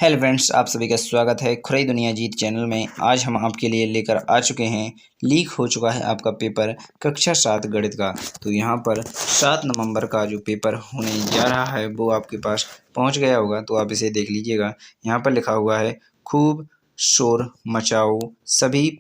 Hello friends, आप सभी का स्वागत है खुराई दुनिया जीत चैनल में। आज हम आपके लिए लेकर आ चुके हैं, लीक हो चुका है आपका पेपर कक्षा 7 गणित का। तो यहाँ पर 7 नवंबर का जो पेपर होने जा रहा है वो आपके पास पहुँच गया होगा, तो आप इसे देख लीजिएगा। यहाँ पर लिखा हुआ है, खूब शोर मचाओ सभी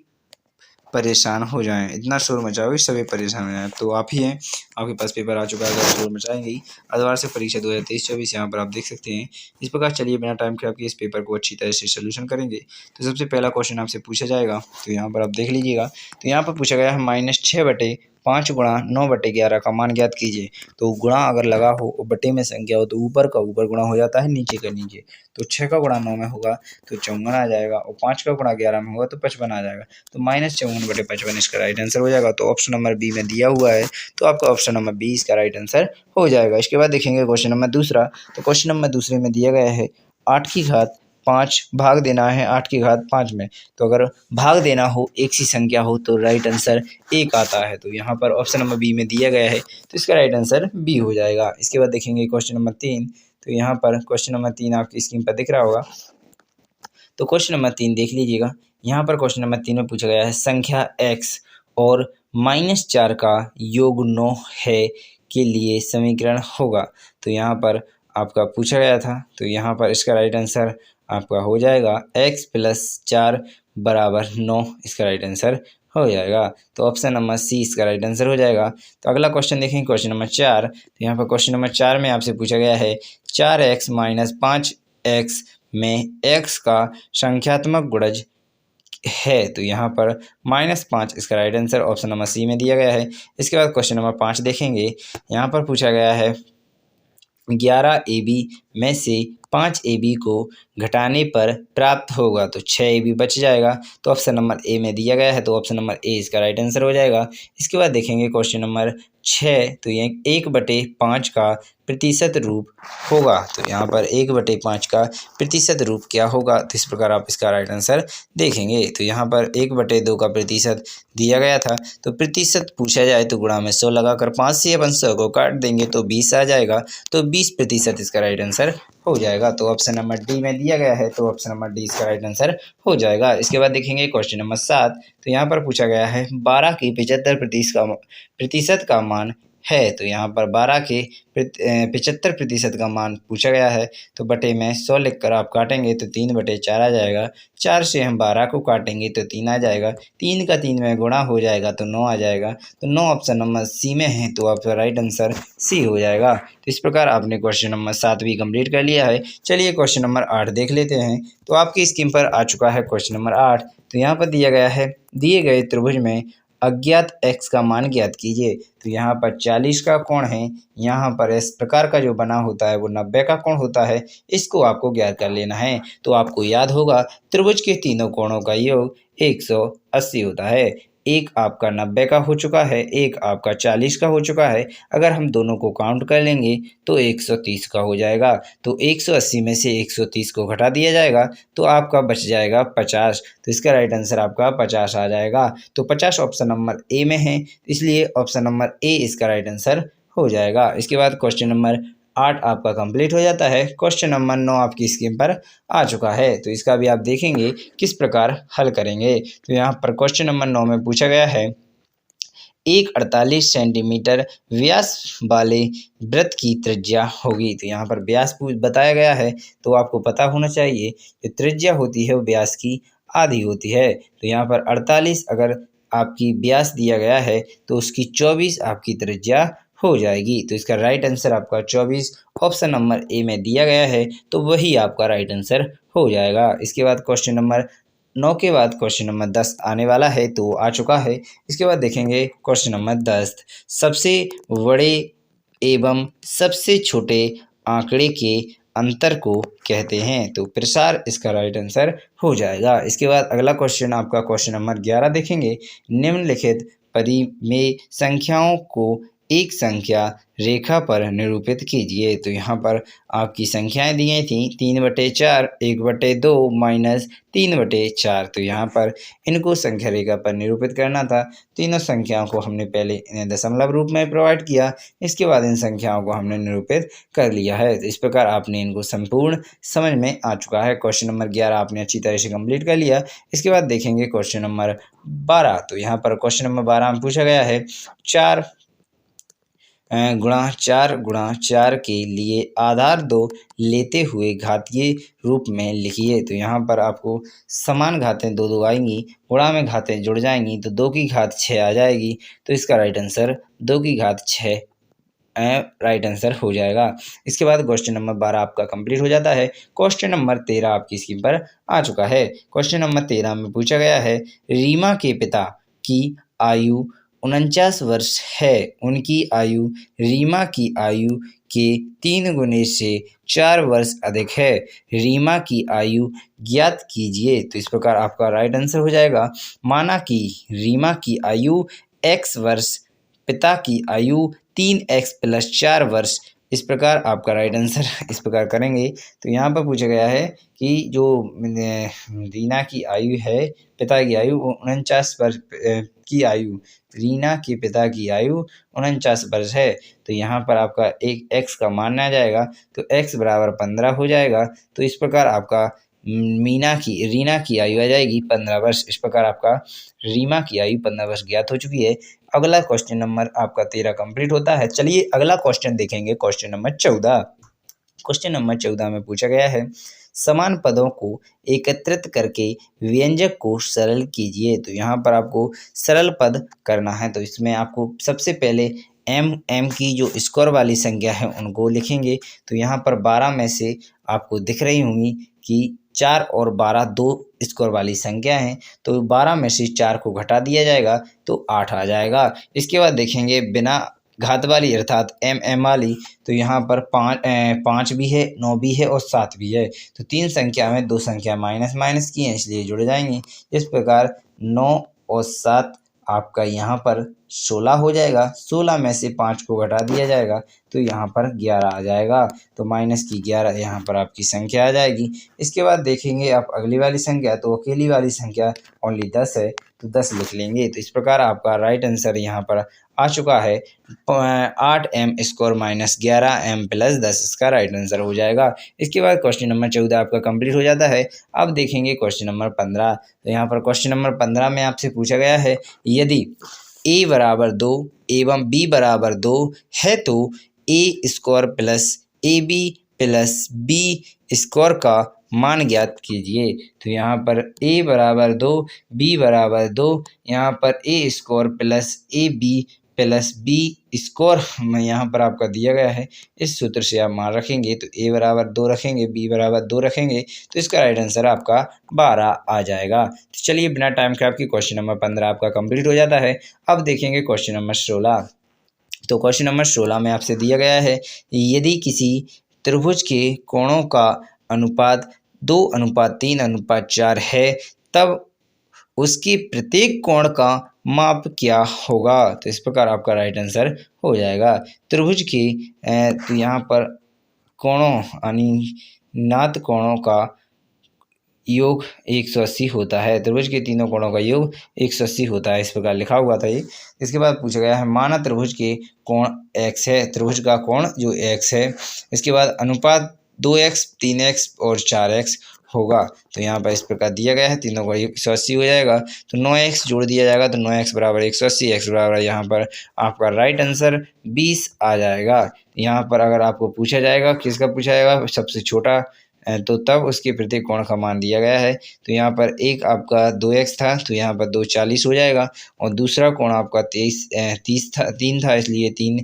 परेशान हो जाएं, इतना शोर मचाओ कि सभी परेशान हो जाएं। तो आप ही हैं, आपके पास पेपर आ चुका है, अगर शोर मचाएंगे ही। अधवार से परीक्षा 2023-24 यहाँ पर आप देख सकते हैं। इस प्रकार चलिए बिना टाइम खराब किए इस पेपर को अच्छी तरह से सोल्यूशन करेंगे। तो सबसे पहला क्वेश्चन आपसे पूछा जाएगा, तो यहाँ पर आप देख लीजिएगा। तो यहाँ पर पूछा गया है -6/5 गुणा 9/11 का मान ज्ञात कीजिए। तो गुणा अगर लगा हो और बटे में संख्या हो तो ऊपर का ऊपर गुणा हो जाता है, नीचे का नीचे। तो 6 का गुणा 9 में होगा तो 54 आ जाएगा, और 5 का गुणा 11 में होगा तो 55 आ जाएगा। तो -54/55 इसका राइट आंसर हो जाएगा। तो ऑप्शन नंबर बी में दिया हुआ है, तो आपका ऑप्शन नंबर बी इसका राइट आंसर हो जाएगा। इसके बाद देखेंगे क्वेश्चन नंबर दूसरा। तो क्वेश्चन नंबर दूसरे में दिया गया है 8 की घात 5 भाग देना है 8 की घात 5 में। तो अगर भाग देना हो एक सी संख्या हो तो राइट आंसर 1 आता है। तो यहाँ पर ऑप्शन नंबर बी में दिया गया है, तो इसका राइट आंसर बी हो जाएगा। इसके बाद देखेंगे क्वेश्चन नंबर 3। तो यहाँ पर क्वेश्चन नंबर 3 आपकी स्क्रीन पर दिख रहा होगा। तो क्वेश्चन नंबर 3 देख लीजिएगा। यहाँ पर क्वेश्चन नंबर 3 में पूछा गया है, संख्या x और -4 का योग 9 है के लिए समीकरण होगा। तो यहाँ पर आपका पूछा गया था, तो यहाँ पर इसका राइट आंसर आपका हो जाएगा x + 4 = 9, इसका राइट आंसर हो जाएगा। तो ऑप्शन नंबर सी इसका राइट आंसर हो जाएगा। तो अगला क्वेश्चन देखेंगे, क्वेश्चन नंबर 4। तो यहाँ पर क्वेश्चन नंबर 4 में आपसे पूछा गया है, 4x - 5x में x का संख्यात्मक गुणज है। तो यहाँ पर -5 इसका right answer option number C में दिया गया है। इसके बाद क्वेश्चन नंबर 5 देखेंगे। यहाँ पर पूछा गया है, 11 AB में से 5 AB को घटाने पर प्राप्त होगा। तो 6 AB बच जाएगा, तो ऑप्शन नंबर ए में दिया गया है, तो ऑप्शन नंबर ए इसका राइट आंसर हो जाएगा। इसके बाद देखेंगे क्वेश्चन नंबर 6। तो ये 1/5 का प्रतिशत रूप होगा। तो यहाँ पर 1/5 का प्रतिशत रूप क्या होगा, तो इस प्रकार आप इसका राइट आंसर देखेंगे। तो यहाँ पर 1/2 का प्रतिशत दिया गया था, तो प्रतिशत पूछा जाए तो गुणा में 100 लगाकर 5 से अपन 100 को काट देंगे तो 20 आ जाएगा। तो 20% इसका राइट आंसर हो जाएगा। तो ऑप्शन नंबर डी में दिया गया है, तो ऑप्शन नंबर डी इसका राइट आंसर हो जाएगा। इसके बाद देखेंगे क्वेश्चन नंबर 7। तो यहाँ पर पूछा गया है, 12 की 75% का मान है। तो यहाँ पर 12 के 75% का मान पूछा गया है, तो बटे में 100 लिखकर आप काटेंगे तो 3/4 आ जाएगा। 4 से हम 12 को काटेंगे तो 3 आ जाएगा। 3 का 3 में गुणा हो जाएगा तो 9 आ जाएगा। तो 9 ऑप्शन नंबर सी में है, तो आपका राइट आंसर सी हो जाएगा। तो इस प्रकार आपने क्वेश्चन नंबर 7 भी कंप्लीट कर लिया है। चलिए क्वेश्चन नंबर 8 देख लेते हैं। तो आपकी स्क्रीन पर आ चुका है क्वेश्चन नंबर 8। तो यहाँ पर दिया गया है, दिए गए त्रिभुज में अज्ञात x का मान ज्ञात कीजिए। तो यहाँ पर 40 का कोण है, यहाँ पर इस प्रकार का जो बना होता है वो 90 का कोण होता है, इसको आपको ज्ञात कर लेना है। तो आपको याद होगा, त्रिभुज के तीनों कोणों का योग 180 होता है। एक आपका 90 का हो चुका है, एक आपका 40 का हो चुका है। अगर हम दोनों को काउंट कर लेंगे तो 130 का हो जाएगा। तो 180 में से 130 को घटा दिया जाएगा तो आपका बच जाएगा 50। तो इसका राइट आंसर आपका 50 आ जाएगा। तो 50 ऑप्शन नंबर ए में है, इसलिए ऑप्शन नंबर ए इसका राइट आंसर हो जाएगा। इसके बाद क्वेश्चन नंबर 8 आपका कंप्लीट हो जाता है। क्वेश्चन नंबर 9 आपकी स्क्रीन पर आ चुका है, तो इसका भी आप देखेंगे किस प्रकार हल करेंगे। तो यहाँ पर क्वेश्चन नंबर 9 में पूछा गया है, एक 48 सेंटीमीटर व्यास वाले वृत्त की त्रिज्या होगी। तो यहाँ पर व्यास बताया गया है, तो आपको पता होना चाहिए जो त्रिज्या होती है वो व्यास की आधी होती है। तो यहाँ पर 48 अगर आपकी व्यास दिया गया है तो उसकी 24 आपकी त्रिज्या हो जाएगी। तो इसका राइट आंसर आपका 24 ऑप्शन नंबर ए में दिया गया है, तो वही आपका राइट आंसर हो जाएगा। इसके बाद क्वेश्चन नंबर 9 के बाद क्वेश्चन नंबर 10 आने वाला है, तो आ चुका है। इसके बाद देखेंगे क्वेश्चन नंबर 10, सबसे बड़े एवं सबसे छोटे आंकड़े के अंतर को कहते हैं। तो प्रसार इसका राइट आंसर हो जाएगा। इसके बाद अगला क्वेश्चन आपका क्वेश्चन नंबर 11 देखेंगे, निम्नलिखित परिमेय संख्याओं को एक संख्या रेखा पर निरूपित कीजिए। तो यहाँ पर आपकी संख्याएं दी गई थी 3/4, 1/2 माइनस 3/4। तो यहाँ पर इनको संख्या रेखा पर निरूपित करना था। तीनों संख्याओं को हमने पहले इन्हें दशमलव रूप में प्रोवाइड किया, इसके बाद इन संख्याओं को हमने निरूपित कर लिया है। तो इस प्रकार आपने इनको संपूर्ण समझ में आ चुका है। क्वेश्चन नंबर 11 आपने अच्छी तरह से कंप्लीट कर लिया। इसके बाद देखेंगे क्वेश्चन नंबर 12। तो यहाँ पर क्वेश्चन नंबर 12 में पूछा गया है 4 गुणा 4 के लिए आधार 2 लेते हुए घातीय रूप में लिखिए। तो यहाँ पर आपको समान घातें दो दो आएंगी, गुणा में घातें जुड़ जाएंगी तो 2 की घात 6 आ जाएगी। तो इसका राइट आंसर 2 की घात 6 राइट आंसर हो जाएगा। इसके बाद क्वेश्चन नंबर 12 आपका कंप्लीट हो जाता है। क्वेश्चन नंबर 13 आपकी स्क्रीन पर आ चुका है। क्वेश्चन नंबर 13 में पूछा गया है रीमा के पिता की आयु 49 वर्ष है। उनकी आयु रीमा की आयु के 3 गुने से 4 वर्ष अधिक है। रीमा की आयु ज्ञात कीजिए। तो इस प्रकार आपका राइट आंसर हो जाएगा। माना कि रीमा की आयु x वर्ष, पिता की आयु 3x + 4 वर्ष। इस प्रकार आपका राइट आंसर इस प्रकार करेंगे। तो यहाँ पर पूछा गया है कि जो रीना की आयु है, पिता की आयु 49 वर्ष की आयु, रीना के पिता की आयु 49 वर्ष है। तो यहाँ पर आपका एक x का मान आ जाएगा, तो x बराबर 15 हो जाएगा। तो इस प्रकार आपका रीना की आयु आ जाएगी 15 वर्ष। इस प्रकार आपका रीमा की आयु 15 वर्ष ज्ञात हो चुकी है। अगला क्वेश्चन नंबर आपका 13 कंप्लीट होता है। चलिए अगला क्वेश्चन देखेंगे, क्वेश्चन नंबर 14। क्वेश्चन नंबर 14 में पूछा गया है समान पदों को एकत्रित करके व्यंजक को सरल कीजिए। तो यहाँ पर आपको सरल पद करना है। तो इसमें आपको सबसे पहले m की जो स्क्वायर वाली संख्या है उनको लिखेंगे। तो यहाँ पर 12 में से आपको दिख रही होंगी कि 4 और 12 दो स्क्वायर वाली संख्या हैं। तो 12 में से 4 को घटा दिया जाएगा तो 8 आ जाएगा। इसके बाद देखेंगे बिना घात वाली अर्थात m वाली। तो यहाँ पर 5 भी है, 9 भी है और 7 भी है। तो 3 संख्या में 2 संख्या माइनस की हैं, इसलिए जुड़ जाएंगी। इस प्रकार 9 और 7 आपका यहाँ पर 16 हो जाएगा। 16 में से 5 को घटा दिया जाएगा तो यहाँ पर 11 आ जाएगा। तो -11 यहाँ पर आपकी संख्या आ जाएगी। इसके बाद देखेंगे आप अगली वाली संख्या, तो अकेली वाली संख्या ओनली 10 है तो 10 लिख लेंगे। तो इस प्रकार आपका राइट आंसर यहाँ पर आ चुका है 8m² - 11m + 10। इसका राइट आंसर हो जाएगा। इसके बाद क्वेश्चन नंबर 14 आपका कंप्लीट हो जाता है। अब देखेंगे क्वेश्चन नंबर 15। तो यहाँ पर क्वेश्चन नंबर 15 में आपसे पूछा गया है यदि a = 2 एवं b = 2 है तो a² + ab + b² का मान ज्ञात कीजिए। तो यहाँ पर a = 2, b = 2, यहाँ पर a² + ab + b² में यहाँ पर आपका दिया गया है। इस सूत्र से आप मान रखेंगे तो a = 2 रखेंगे, b = 2 रखेंगे तो इसका राइट आंसर आपका 12 आ जाएगा। तो चलिए बिना टाइम के आपकी क्वेश्चन नंबर 15 आपका कंप्लीट हो जाता है। अब देखेंगे क्वेश्चन नंबर 16। तो क्वेश्चन नंबर 16 में आपसे दिया गया है यदि किसी त्रिभुज के कोणों का अनुपात 2:3:4 है तब उसके प्रत्येक कोण का माप क्या होगा। तो इस प्रकार आपका राइट आंसर हो जाएगा। त्रिभुज के तो यहाँ पर कोणों यानी नात कोणों का योग 180 होता है। त्रिभुज के तीनों कोणों का योग 180 होता है, इस प्रकार लिखा हुआ था ये। इसके बाद पूछा गया है माना त्रिभुज के कोण x है, त्रिभुज का कोण जो x है, इसके बाद अनुपात 2x, 3x और 4x होगा। तो यहाँ पर इस प्रकार दिया गया है, तीनों का 180 हो जाएगा तो 9x जोड़ दिया जाएगा तो 9x = 180, x बराबर यहाँ पर आपका राइट आंसर 20 आ जाएगा। यहाँ पर अगर आपको पूछा जाएगा किसका पूछा जाएगा सबसे छोटा, तो तब उसके प्रत्येक कोण का मान दिया गया है। तो यहाँ पर एक आपका 2x था तो यहाँ पर 2 40 हो जाएगा और दूसरा कोण आपका 3 था इसलिए 3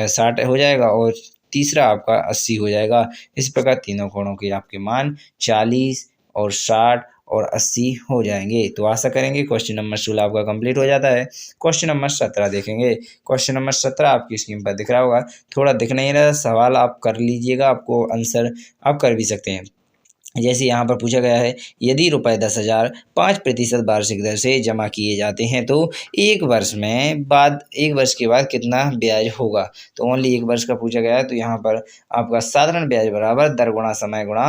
60 हो जाएगा और तीसरा आपका 80 हो जाएगा। इस प्रकार तीनों कोणों के आपके मान 40 और 60 और 80 हो जाएंगे। तो आशा करेंगे क्वेश्चन नंबर 16 आपका कंप्लीट हो जाता है। क्वेश्चन नंबर 17 देखेंगे। क्वेश्चन नंबर 17 आपकी स्क्रीन पर दिख रहा होगा, थोड़ा दिख नहीं रहा सवाल आप कर लीजिएगा, आपको आंसर आप कर भी सकते हैं। जैसे यहाँ पर पूछा गया है, यदि रुपये 10,000 5% वार्षिक दर से जमा किए जाते हैं तो एक वर्ष के बाद कितना ब्याज होगा। तो ओनली एक वर्ष का पूछा गया है, तो यहाँ पर आपका साधारण ब्याज बराबर दर गुणा समय गुणा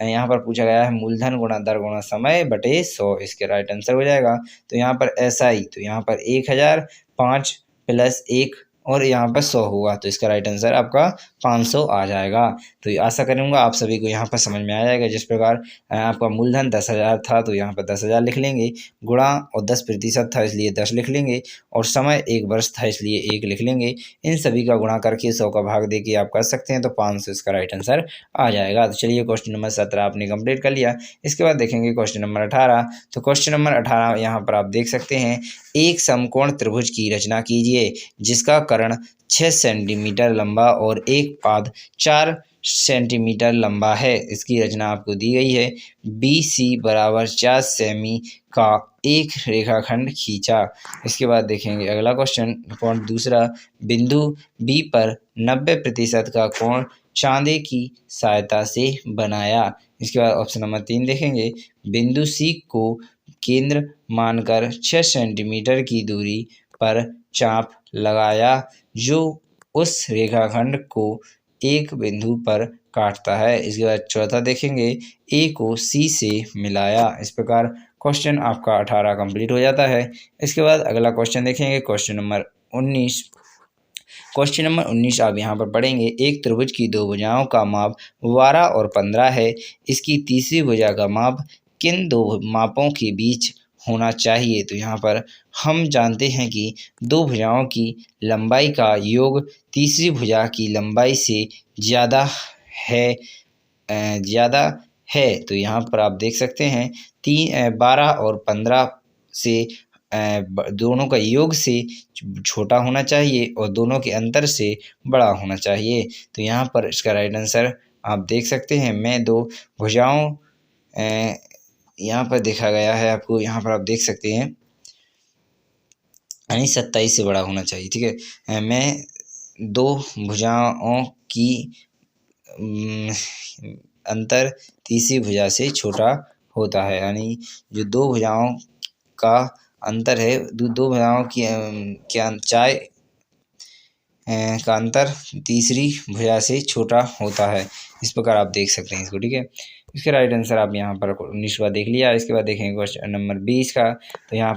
यहाँ पर पूछा गया है मूलधन गुणा दर गुणा समय बटे 100, इसके राइट आंसर हो जाएगा। तो यहाँ पर SI, तो यहाँ पर 1000 5 प्लस 1 और यहाँ पर 100 होगा, तो इसका राइट आंसर आपका 500 आ जाएगा। तो आशा करूँगा आप सभी को यहाँ पर समझ में आ जाएगा। जिस प्रकार आपका मूलधन 10,000 था तो यहाँ पर 10,000 लिख लेंगे, गुणा और 10% था इसलिए 10 लिख लेंगे, और समय 1 वर्ष था इसलिए 1 लिख लेंगे। इन सभी का गुणा करके 100 का भाग दे के आप कर सकते हैं, तो 500 इसका राइट आंसर आ जाएगा। तो चलिए क्वेश्चन नंबर 17 आपने कंप्लीट कर लिया। इसके बाद देखेंगे क्वेश्चन नंबर 18। तो क्वेश्चन नंबर 18 यहाँ पर आप देख सकते हैं, एक समकोण त्रिभुज की रचना कीजिए जिसका कर्ण 6 सेंटीमीटर लंबा और एक पाद 4 सेंटीमीटर लंबा है। इसकी रचना आपको दी गई है। BC बराबर 4 सेमी का एक रेखाखंड खींचा। इसके बाद देखेंगे अगला क्वेश्चन, पॉइंट दूसरा, बिंदु B पर 90% का कोण चांदे की सहायता से बनाया। इसके बाद ऑप्शन नंबर 3 देखेंगे, बिंदु C को केंद्र मानकर 6 सेंटीमीटर की दूरी पर चाप लगाया जो उस रेखाखंड को एक बिंदु पर काटता है। इसके बाद चौथा देखेंगे, A को C से मिलाया। इस प्रकार क्वेश्चन आपका 18 कंप्लीट हो जाता है। इसके बाद अगला क्वेश्चन देखेंगे, क्वेश्चन नंबर 19। क्वेश्चन नंबर 19 आप यहाँ पर पढ़ेंगे, एक त्रिभुज की दो भुजाओं का माप 12 और 15 है। इसकी तीसरी भुजा का माप किन दो मापों के बीच होना चाहिए। तो यहाँ पर हम जानते हैं कि दो भुजाओं की लंबाई का योग तीसरी भुजा की लंबाई से ज़्यादा है तो यहाँ पर आप देख सकते हैं 12 और 15 से दोनों का योग से छोटा होना चाहिए और दोनों के अंतर से बड़ा होना चाहिए। तो यहाँ पर इसका राइट आंसर आप देख सकते हैं, मैं दो भुजाओं यहाँ पर देखा गया है आपको, यहाँ पर आप देख सकते हैं यानी 27 से बड़ा होना चाहिए। ठीक है, मैं दो भुजाओं की अंतर तीसरी भुजा से छोटा होता है, यानी जो दो भुजाओं का अंतर है, दो भुजाओं की का अंतर तीसरी भुजा से छोटा होता है। इस प्रकार आप देख सकते हैं इसको। ठीक है, इसके राइट आंसर आप यहाँ पर 19 का देख लिया। इसके बाद देखेंगे क्वेश्चन नंबर 20 का। तो यहाँ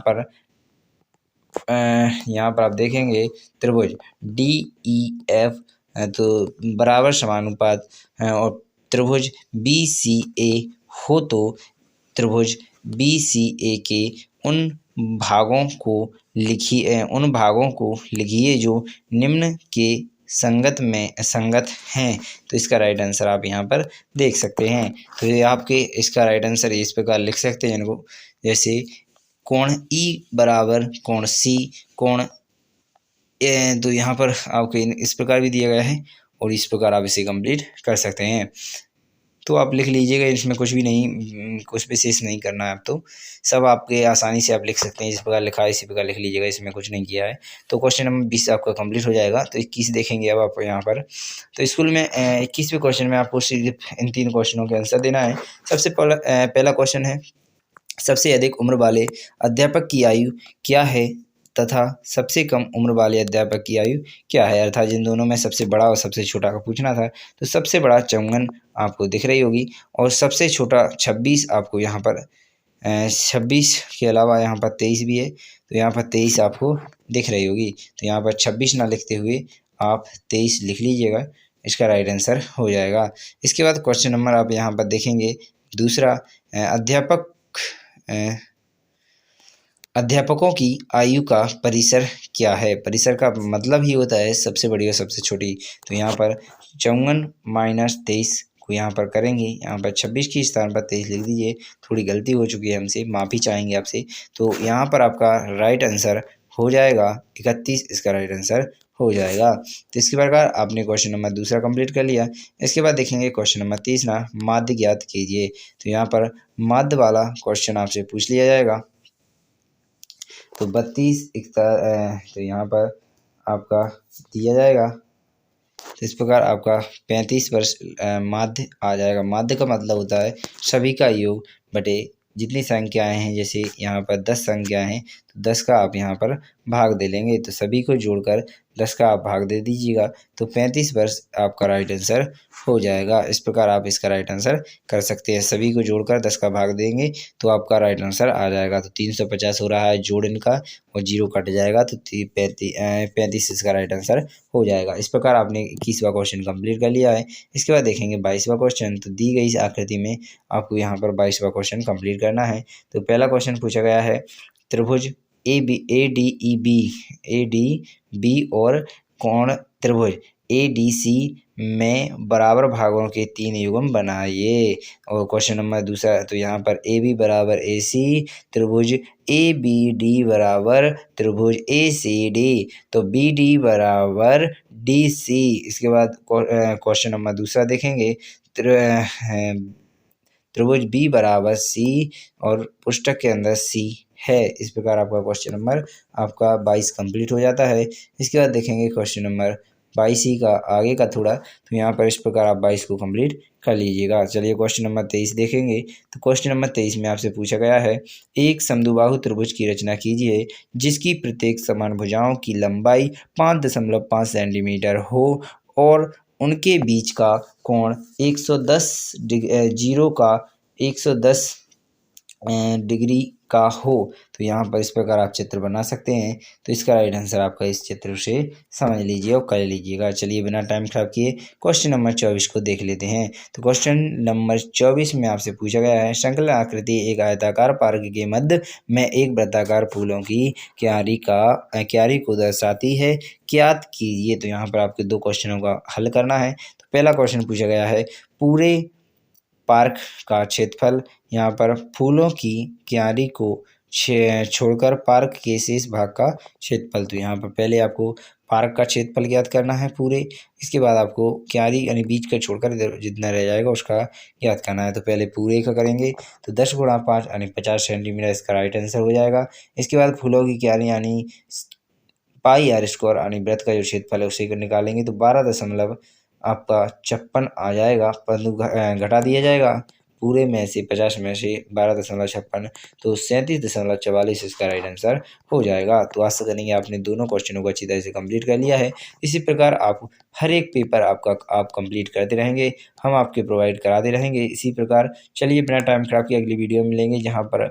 पर आप देखेंगे त्रिभुज DEF तो बराबर समानुपात और त्रिभुज BCA हो तो त्रिभुज BCA के उन भागों को लिखिए जो निम्न के संगत हैं। तो इसका राइट आंसर आप यहाँ पर देख सकते हैं। तो ये आपके इसका राइट आंसर इस प्रकार लिख सकते हैं इनको, जैसे कोण E बराबर कोण C, कोण तो यहाँ पर आपको इस प्रकार भी दिया गया है और इस प्रकार आप इसे कंप्लीट कर सकते हैं। तो आप लिख लीजिएगा, इसमें कुछ भी नहीं, कुछ विशेष नहीं करना है। आप तो सब आपके आसानी से आप लिख सकते हैं, जिस प्रकार लिखा है इसी प्रकार लिख लीजिएगा, इसमें कुछ नहीं किया है। तो क्वेश्चन नंबर 20 आपका कंप्लीट हो जाएगा। तो 21 देखेंगे अब आप यहाँ पर। तो स्कूल में 21वें क्वेश्चन में आपको सिर्फ इन 3 क्वेश्चनों के आंसर देना है। सबसे पहला क्वेश्चन है, सबसे अधिक उम्र वाले अध्यापक की आयु क्या है तथा सबसे कम उम्र वाले अध्यापक की आयु क्या है। अर्थात जिन दोनों में सबसे बड़ा और सबसे छोटा का पूछना था, तो सबसे बड़ा 54 आपको दिख रही होगी और सबसे छोटा 26 आपको यहाँ पर 26 के अलावा यहाँ पर 23 भी है, तो यहाँ पर 23 आपको दिख रही होगी। तो यहाँ पर 26 ना लिखते हुए आप 23 लिख लीजिएगा, इसका राइट आंसर हो जाएगा। इसके बाद क्वेश्चन नंबर आप यहाँ पर देखेंगे दूसरा, अध्यापकों की आयु का परिसर क्या है। परिसर का मतलब ही होता है सबसे बड़ी और सबसे छोटी। तो यहाँ पर 54 - 23 को यहाँ पर करेंगे, यहाँ पर 26 के स्थान पर 23 लिख दीजिए। थोड़ी गलती हो चुकी है हमसे, माफ़ी चाहेंगे आपसे। तो यहाँ पर आपका राइट आंसर हो जाएगा 31, इसका राइट आंसर हो जाएगा। तो इसके प्रकार आपने क्वेश्चन नंबर दूसरा कंप्लीट कर लिया। इसके बाद देखेंगे क्वेश्चन नंबर तीसरा, माध्य ज्ञात कीजिए। तो यहाँ पर माध्य वाला क्वेश्चन आपसे पूछ लिया जाएगा। तो 32 तो यहाँ पर आपका दिया जाएगा तो इस प्रकार आपका 35 वर्ष माध्य आ जाएगा। माध्य का मतलब होता है सभी का योग बटे जितनी संख्याएं हैं। जैसे यहाँ पर 10 संख्याएं हैं तो 10 का आप यहाँ पर भाग दे लेंगे, तो सभी को जोड़कर 10 का आप भाग दे दीजिएगा, तो 35 वर्ष आपका राइट आंसर हो जाएगा। इस प्रकार आप इसका राइट आंसर कर सकते हैं। सभी को जोड़कर 10 का भाग देंगे तो आपका राइट आंसर आ जाएगा। तो 350 हो रहा है जोड़ इनका, और जीरो कट जाएगा तो 35 इसका राइट आंसर हो जाएगा। इस प्रकार आपने 21वां क्वेश्चन कंप्लीट कर लिया है। इसके बाद देखेंगे 22वां क्वेश्चन। तो दी गई इस आकृति में आपको यहाँ पर 22वां क्वेश्चन कंप्लीट करना है। तो पहला क्वेश्चन पूछा गया है, त्रिभुज ए डी बी और कोण त्रिभुज ए डी सी में बराबर भागों के 3 युग्म बनाइए। और क्वेश्चन नंबर दूसरा, तो यहाँ पर ए बी बराबर ए सी, त्रिभुज ए बी डी बराबर त्रिभुज ए सी डी, तो बी डी बराबर डी सी। इसके बाद क्वेश्चन नंबर दूसरा देखेंगे, त्रिभुज बी बराबर सी और पुस्तक के अंदर सी है। इस प्रकार आपका क्वेश्चन नंबर आपका 22 कंप्लीट हो जाता है। इसके बाद देखेंगे क्वेश्चन नंबर 22 ही का आगे का थोड़ा, तो यहाँ पर इस प्रकार आप 22 को कंप्लीट कर लीजिएगा। चलिए क्वेश्चन नंबर 23 देखेंगे। तो क्वेश्चन नंबर 23 में आपसे पूछा गया है, एक समद्विबाहु त्रिभुज की रचना कीजिए जिसकी प्रत्येक समान भुजाओं की लंबाई 5.5 सेंटीमीटर हो और उनके बीच का कोण 110 डिग्री का हो। तो यहाँ पर इस प्रकार आप चित्र बना सकते हैं। तो इसका राइट आंसर आपका इस चित्र से समझ लीजिए और कर लीजिएगा। चलिए बिना टाइम खराब किए क्वेश्चन नंबर 24 को देख लेते हैं। तो क्वेश्चन नंबर 24 में आपसे पूछा गया है, श्रृंखला आकृति एक आयताकार पार्क के मध्य में एक वृत्ताकार फूलों की क्यारी को दर्शाती है, ज्ञात कीजिए। तो यहाँ पर आपके 2 क्वेश्चनों का हल करना है। तो पहला क्वेश्चन पूछा गया है, पूरे पार्क का क्षेत्रफल, यहाँ पर फूलों की क्यारी को छोड़कर पार्क के शेष भाग का क्षेत्रफल। तो यहाँ पर पहले आपको पार्क का क्षेत्रफल ज्ञात करना है पूरे, इसके बाद आपको क्यारी यानी बीच का छोड़कर जितना रह जाएगा उसका ज्ञात करना है। तो पहले पूरे का करेंगे, तो 10 × 5 यानी 50 सेंटीमीटर इसका राइट आंसर हो जाएगा। इसके बाद फूलों की क्यारी यानी पाई आर स्क्वायर यानी वृत्त का जो क्षेत्रफल है उसे निकालेंगे, तो 12 आपका 56 आ जाएगा, परंतु घटा दिया जाएगा पूरे में से 50 में से 12.56, तो 37.44 इसका राइट आंसर हो जाएगा। तो आशा करेंगे आपने दोनों क्वेश्चनों को अच्छी तरह से कंप्लीट कर लिया है। इसी प्रकार आप हर एक पेपर आप कंप्लीट करते रहेंगे, हम आपके प्रोवाइड कराते रहेंगे इसी प्रकार। चलिए बिना टाइम खराब किए अगली वीडियो में मिलेंगे, जहाँ पर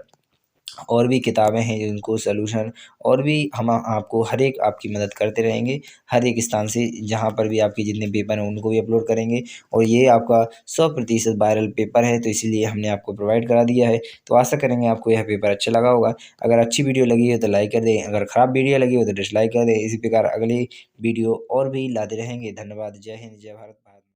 और भी किताबें हैं जिनको सलूशन और भी हम आपको हर एक आपकी मदद करते रहेंगे। हर एक स्थान से जहाँ पर भी आपके जितने पेपर हैं उनको भी अपलोड करेंगे, और ये आपका 100% वायरल पेपर है, तो इसीलिए हमने आपको प्रोवाइड करा दिया है। तो आशा करेंगे आपको यह पेपर अच्छा लगा होगा। अगर अच्छी वीडियो लगी हो तो लाइक कर दें, अगर ख़राब वीडियो लगी हो तो डिसलाइक कर दें। इसी प्रकार अगली वीडियो और भी लाते रहेंगे। धन्यवाद। जय हिंद, जय भारत।